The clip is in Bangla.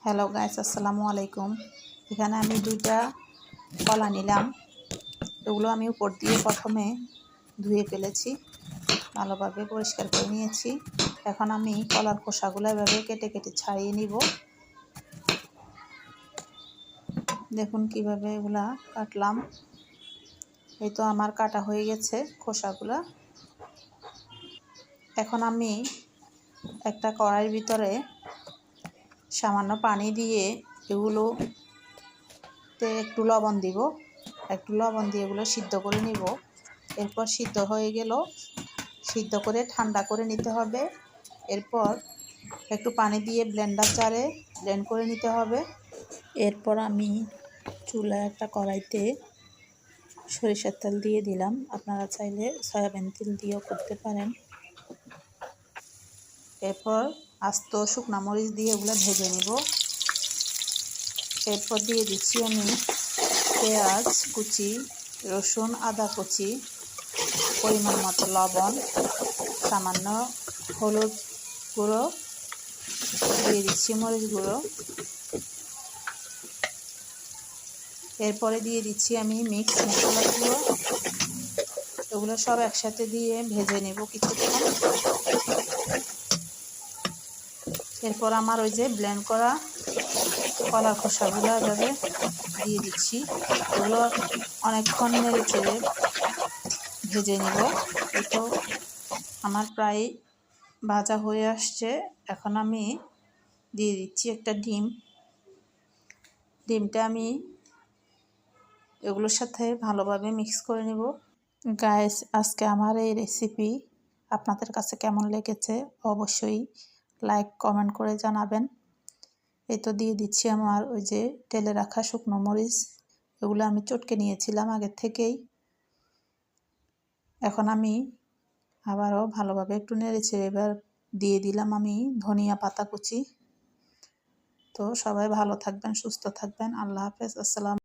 হ্যালো গাইস, আসসালামু আলাইকুম। এখানে আমি দুইটা কলা নিলাম। এগুলো আমি উপর দিয়ে প্রথমে ধুয়ে ফেলেছি, ভালোভাবে পরিষ্কার করে নিয়েছি। এখন আমি কলার খোসাগুলো এভাবে কেটে কেটে ছাড়িয়ে নিব। দেখুন কিভাবে এগুলা কাটলাম। এই তো আমার কাটা হয়ে গেছে খোসাগুলা। এখন আমি একটা কড়াইয়ের ভিতরে সামান্য পানি দিয়ে এগুলোতে একটু লবণ দিব। একটু লবণ দিয়ে এগুলো সিদ্ধ করে নিব। এরপর সিদ্ধ হয়ে গেল, সিদ্ধ করে ঠান্ডা করে নিতে হবে। এরপর একটু পানি দিয়ে ব্লেন্ডার জারে ব্লেন্ড করে নিতে হবে। এরপর আমি চুলায় একটা কড়াইতে সরিষার তেল দিয়ে দিলাম। আপনারা চাইলে সয়াবিন তেল দিয়েও করতে পারেন। এরপর আস্ত শুকনো মরিচ দিয়ে এগুলো ভেজে নিব। এরপর দিয়ে দিচ্ছি আমি পেঁয়াজ কুচি, রসুন আদা কুচি, পরিমাণ মতো লবণ, সামান্য হলুদ গুঁড়ো, দিয়ে দিচ্ছি মরিচ গুঁড়ো। এরপরে দিয়ে দিচ্ছি আমি মিক্স মশলাগুলো। এগুলো সব একসাথে দিয়ে ভেজে নেব কিছুক্ষণ। এরপর আমার ওই যে ব্লেন্ড করা কলার খোসাগুলো এভাবে দিয়ে দিচ্ছি। এগুলো অনেকক্ষণ নেড়ে চেড়ে ভেজে নেব। এই তো আমার প্রায় ভাজা হয়ে আসছে। এখন আমি দিয়ে দিচ্ছি একটা ডিম। ডিমটা আমি এগুলোর সাথে ভালোভাবে মিক্স করে নেব। গাইস, আজকে আমার এই রেসিপি আপনাদের কাছে কেমন লেগেছে অবশ্যই লাইক কমেন্ট করে জানাবেন। এই তো দিয়ে দিচ্ছি আমার ওই যে তেলে রাখা শুকনো মরিচ। এগুলো আমি চটকে নিয়েছিলাম আগের থেকেই। এখন আমি আবারও ভালোভাবে একটু নেড়ে চেড়ে এবার দিয়ে দিলাম আমি ধনিয়া পাতা কুচি। তো সবাই ভালো থাকবেন, সুস্থ থাকবেন। আল্লাহ হাফেজ। আসসালাম।